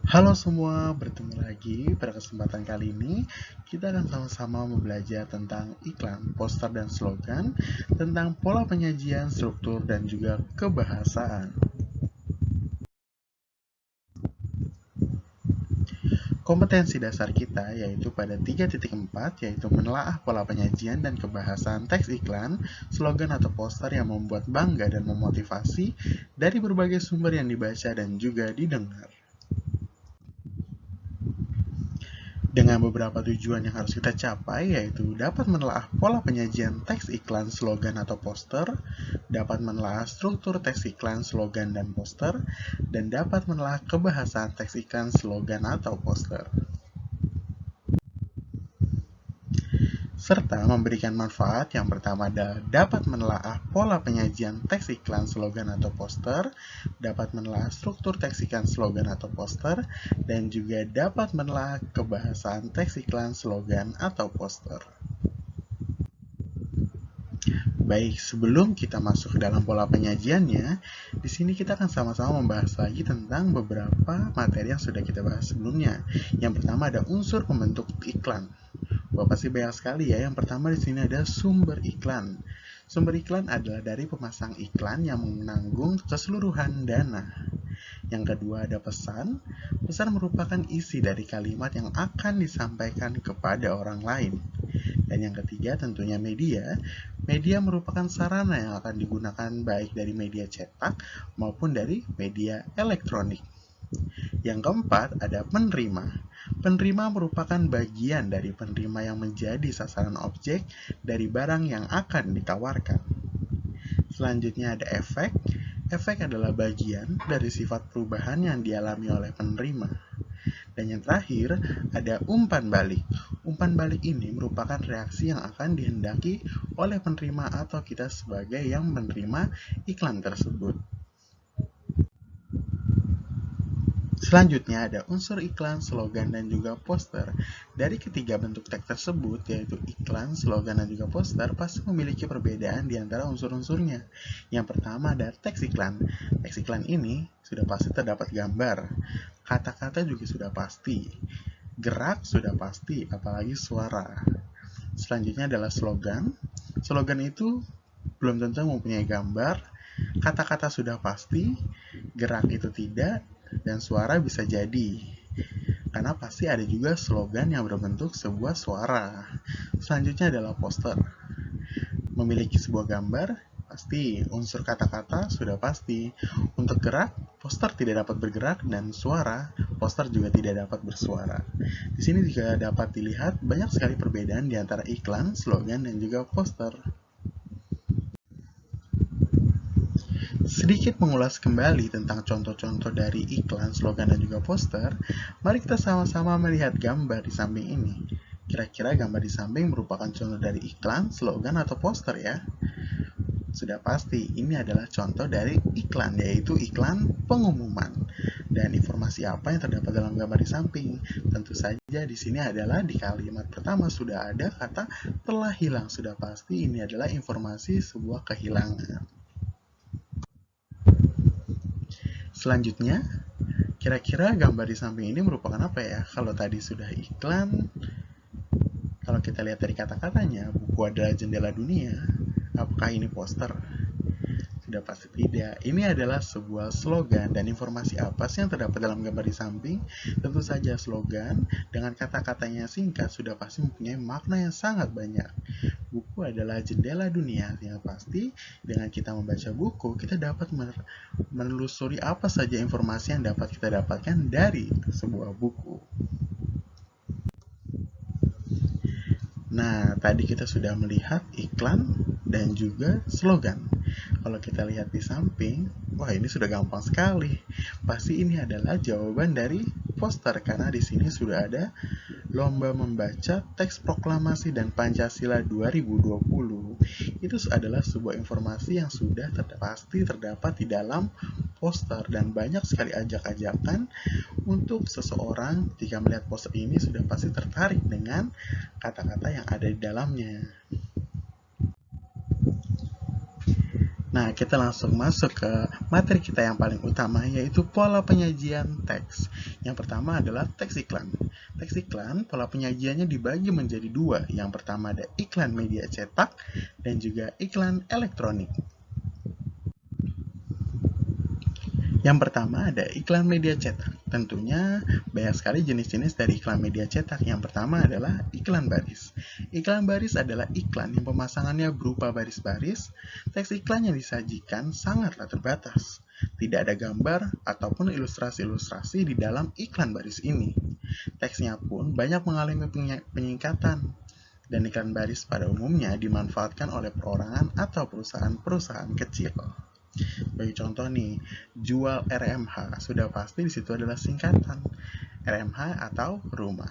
Halo semua, bertemu lagi. Pada kesempatan kali ini, kita akan sama-sama belajar tentang iklan, poster, dan slogan, tentang pola penyajian, struktur, dan juga kebahasaan. Kompetensi dasar kita yaitu pada 3.4, yaitu menelaah pola penyajian dan kebahasaan teks iklan, slogan atau poster yang membuat bangga dan memotivasi dari berbagai sumber yang dibaca dan juga didengar. Dengan beberapa tujuan yang harus kita capai, yaitu dapat menelaah pola penyajian teks iklan, slogan, atau poster, dapat menelaah struktur teks iklan, slogan, dan poster, dan dapat menelaah kebahasaan teks iklan, slogan, atau poster. Serta memberikan manfaat yang pertama adalah dapat menelaah pola penyajian teks iklan, slogan, atau poster, dapat menelaah struktur teks iklan, slogan, atau poster, dan juga dapat menelaah kebahasaan teks iklan, slogan, atau poster. Baik, sebelum kita masuk ke dalam pola penyajiannya, di sini kita akan sama-sama membahas lagi tentang beberapa materi yang sudah kita bahas sebelumnya. Yang pertama ada unsur pembentuk iklan. Wah, pasti banyak sekali ya. Yang pertama di sini ada sumber iklan. Sumber iklan adalah dari pemasang iklan yang menanggung keseluruhan dana. Yang kedua ada pesan. Pesan merupakan isi dari kalimat yang akan disampaikan kepada orang lain. Dan yang ketiga tentunya media. Media merupakan sarana yang akan digunakan baik dari media cetak maupun dari media elektronik. Yang keempat ada penerima. Penerima merupakan bagian dari penerima yang menjadi sasaran objek dari barang yang akan ditawarkan. Selanjutnya ada efek. Efek adalah bagian dari sifat perubahan yang dialami oleh penerima. Dan yang terakhir, ada umpan balik. Umpan balik ini merupakan reaksi yang akan dihendaki oleh penerima atau kita sebagai yang menerima iklan tersebut. Selanjutnya ada unsur iklan, slogan, dan juga poster. Dari ketiga bentuk teks tersebut, yaitu iklan, slogan, dan juga poster, pasti memiliki perbedaan di antara unsur-unsurnya. Yang pertama ada teks iklan. Teks iklan ini sudah pasti terdapat gambar. Kata-kata juga sudah pasti. Gerak sudah pasti, apalagi suara. Selanjutnya adalah slogan. Slogan itu belum tentu mempunyai gambar. Kata-kata sudah pasti, gerak itu tidak, dan suara bisa jadi. Karena pasti ada juga slogan yang berbentuk sebuah suara. Selanjutnya adalah poster. Memiliki sebuah gambar, pasti. Unsur kata-kata sudah pasti. Untuk gerak, poster tidak dapat bergerak, dan suara, poster juga tidak dapat bersuara. Di sini juga dapat dilihat banyak sekali perbedaan di antara iklan, slogan, dan juga poster. Sedikit mengulas kembali tentang contoh-contoh dari iklan, slogan, dan juga poster, mari kita sama-sama melihat gambar di samping ini. Kira-kira gambar di samping merupakan contoh dari iklan, slogan, atau poster ya? Sudah pasti, ini adalah contoh dari iklan, yaitu iklan pengumuman. Dan informasi apa yang terdapat dalam gambar di samping? Tentu saja di sini adalah di kalimat pertama sudah ada kata telah hilang. Sudah pasti ini adalah informasi sebuah kehilangan. Selanjutnya, kira-kira gambar di samping ini merupakan apa ya? Kalau tadi sudah iklan, kalau kita lihat dari kata-katanya, buku adalah jendela dunia. Apakah ini poster? Sudah pasti tidak. Ini adalah sebuah slogan dan informasi apa sih yang terdapat dalam gambar di samping? Tentu saja slogan dengan kata-katanya singkat sudah pasti mempunyai makna yang sangat banyak. Buku adalah jendela dunia, yang pasti dengan kita membaca buku, kita dapat menelusuri apa saja informasi yang dapat kita dapatkan dari sebuah buku. Nah, tadi kita sudah melihat iklan dan juga slogan. Kalau kita lihat di samping, wah ini sudah gampang sekali. Pasti ini adalah jawaban dari poster karena di sini sudah ada lomba membaca teks proklamasi dan Pancasila 2020. Itu adalah sebuah informasi yang sudah pasti terdapat di dalam poster dan banyak sekali ajak-ajakan untuk seseorang jika melihat poster ini sudah pasti tertarik dengan kata-kata yang ada di dalamnya. Nah, kita langsung masuk ke materi kita yang paling utama, yaitu pola penyajian teks. Yang pertama adalah teks iklan. Teks iklan, pola penyajiannya dibagi menjadi dua. Yang pertama ada iklan media cetak dan juga iklan elektronik. Yang pertama ada iklan media cetak. Tentunya banyak sekali jenis-jenis dari iklan media cetak. Yang pertama adalah iklan baris. Iklan baris adalah iklan yang pemasangannya berupa baris-baris. Teks iklan yang disajikan sangatlah terbatas. Tidak ada gambar ataupun ilustrasi-ilustrasi di dalam iklan baris ini. Teksnya pun banyak mengalami penyingkatan. Dan iklan baris pada umumnya dimanfaatkan oleh perorangan atau perusahaan-perusahaan kecil. Bagi contoh nih, jual RMH, sudah pasti di situ adalah singkatan RMH atau rumah.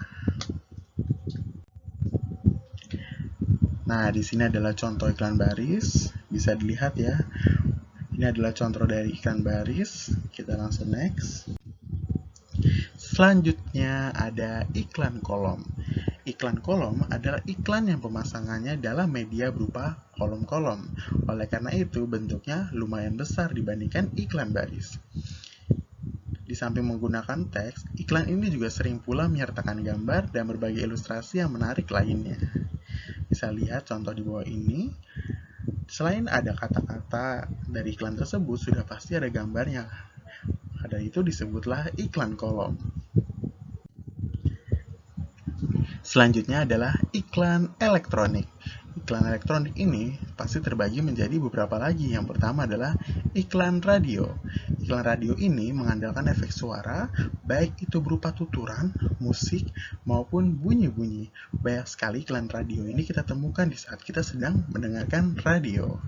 Nah, di sini adalah contoh iklan baris, bisa dilihat ya. Ini adalah contoh dari iklan baris. Kita langsung next. Selanjutnya ada iklan kolom. Iklan kolom adalah iklan yang pemasangannya dalam media berupa kolom-kolom. Oleh karena itu, bentuknya lumayan besar dibandingkan iklan baris. Di samping menggunakan teks, iklan ini juga sering pula menyertakan gambar dan berbagai ilustrasi yang menarik lainnya. Bisa lihat contoh di bawah ini. Selain ada kata-kata dari iklan tersebut, sudah pasti ada gambarnya. Ada itu disebutlah iklan kolom. Selanjutnya adalah iklan elektronik. Iklan elektronik ini pasti terbagi menjadi beberapa lagi. Yang pertama adalah iklan radio. Iklan radio ini mengandalkan efek suara, baik itu berupa tuturan, musik, maupun bunyi-bunyi. Banyak sekali iklan radio ini kita temukan di saat kita sedang mendengarkan radio.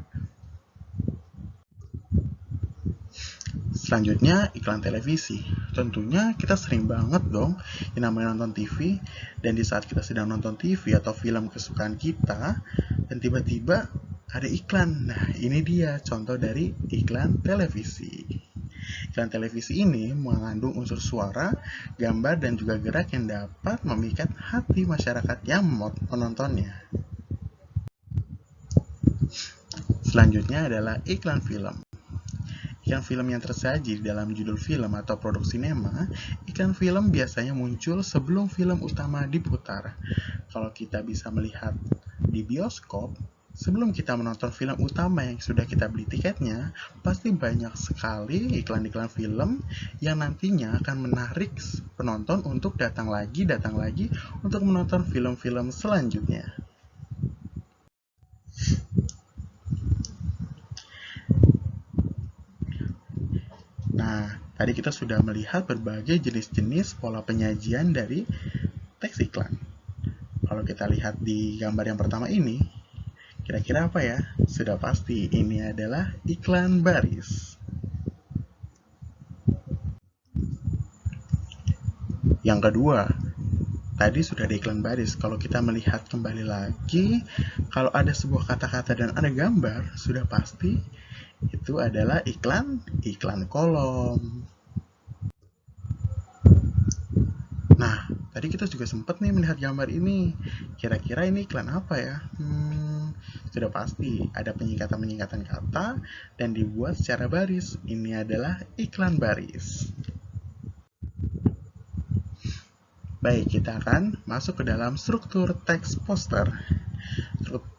Selanjutnya, iklan televisi. Tentunya kita sering banget dong yang namanya nonton TV, dan di saat kita sedang nonton TV atau film kesukaan kita, dan tiba-tiba ada iklan. Nah, ini dia contoh dari iklan televisi. Iklan televisi ini mengandung unsur suara, gambar, dan juga gerak yang dapat memikat hati masyarakat yang menontonnya. Selanjutnya adalah iklan film. Iklan film yang tersaji dalam judul film atau produk sinema, iklan film biasanya muncul sebelum film utama diputar. Kalau kita bisa melihat di bioskop, sebelum kita menonton film utama yang sudah kita beli tiketnya, pasti banyak sekali iklan-iklan film yang nantinya akan menarik penonton untuk datang lagi untuk menonton film-film selanjutnya. Nah, tadi kita sudah melihat berbagai jenis-jenis pola penyajian dari teks iklan. Kalau kita lihat di gambar yang pertama ini, kira-kira apa ya? Sudah pasti ini adalah iklan baris. Yang kedua, tadi sudah ada iklan baris. Kalau kita melihat kembali lagi, kalau ada sebuah kata-kata dan ada gambar, sudah pasti itu adalah iklan kolom. Nah, tadi kita juga sempat nih melihat gambar ini. Kira-kira ini iklan apa ya? Sudah pasti ada penyingkatan-penyingkatan kata dan dibuat secara baris. Ini adalah iklan baris. Baik, kita akan masuk ke dalam struktur teks poster.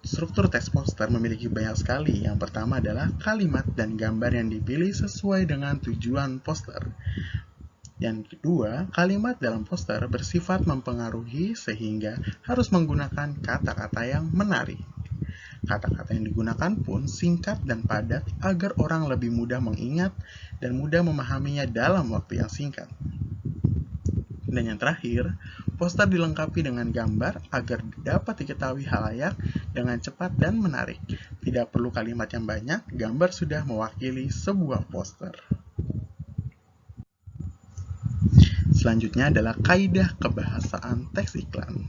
Struktur teks poster memiliki banyak sekali. Yang pertama adalah kalimat dan gambar yang dipilih sesuai dengan tujuan poster. Yang kedua, kalimat dalam poster bersifat mempengaruhi sehingga harus menggunakan kata-kata yang menarik. Kata-kata yang digunakan pun singkat dan padat agar orang lebih mudah mengingat dan mudah memahaminya dalam waktu yang singkat. Dan yang terakhir, poster dilengkapi dengan gambar agar dapat diketahui halayak dengan cepat dan menarik. Tidak perlu kalimat yang banyak, gambar sudah mewakili sebuah poster. Selanjutnya adalah kaidah kebahasaan teks iklan.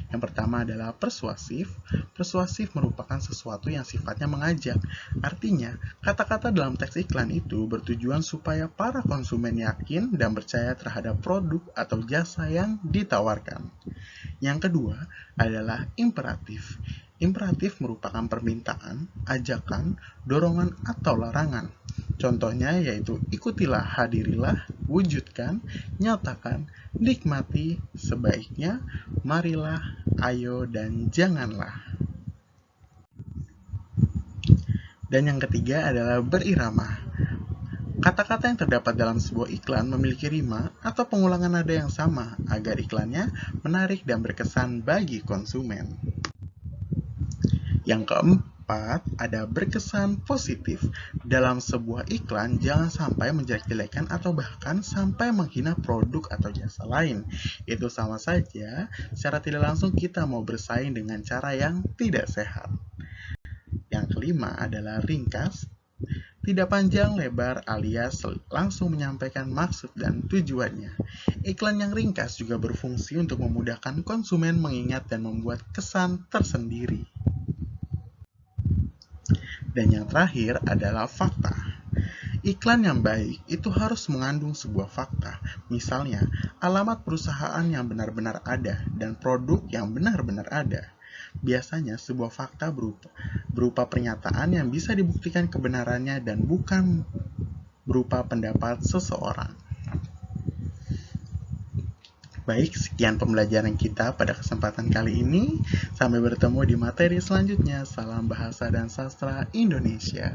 Yang pertama adalah persuasif. Persuasif merupakan sesuatu yang sifatnya mengajak. Artinya, kata-kata dalam teks iklan itu bertujuan supaya para konsumen yakin dan percaya terhadap produk atau jasa yang ditawarkan. Yang kedua adalah imperatif. Imperatif merupakan permintaan, ajakan, dorongan, atau larangan. Contohnya yaitu ikutilah, hadirilah, wujudkan, nyatakan, nikmati, sebaiknya, marilah, ayo, dan janganlah. Dan yang ketiga adalah berirama. Kata-kata yang terdapat dalam sebuah iklan memiliki rima atau pengulangan nada yang sama agar iklannya menarik dan berkesan bagi konsumen. Yang keempat, ada berkesan positif. Dalam sebuah iklan, jangan sampai menjelek-jelekan atau bahkan sampai menghina produk atau jasa lain. Itu sama saja, secara tidak langsung kita mau bersaing dengan cara yang tidak sehat. Yang kelima adalah ringkas. Tidak panjang lebar alias langsung menyampaikan maksud dan tujuannya. Iklan yang ringkas juga berfungsi untuk memudahkan konsumen mengingat dan membuat kesan tersendiri. Dan yang terakhir adalah fakta. Iklan yang baik itu harus mengandung sebuah fakta. Misalnya, alamat perusahaan yang benar-benar ada dan produk yang benar-benar ada. Biasanya sebuah fakta berupa pernyataan yang bisa dibuktikan kebenarannya dan bukan berupa pendapat seseorang. Baik, sekian pembelajaran kita pada kesempatan kali ini. Sampai bertemu di materi selanjutnya. Salam Bahasa dan Sastra Indonesia.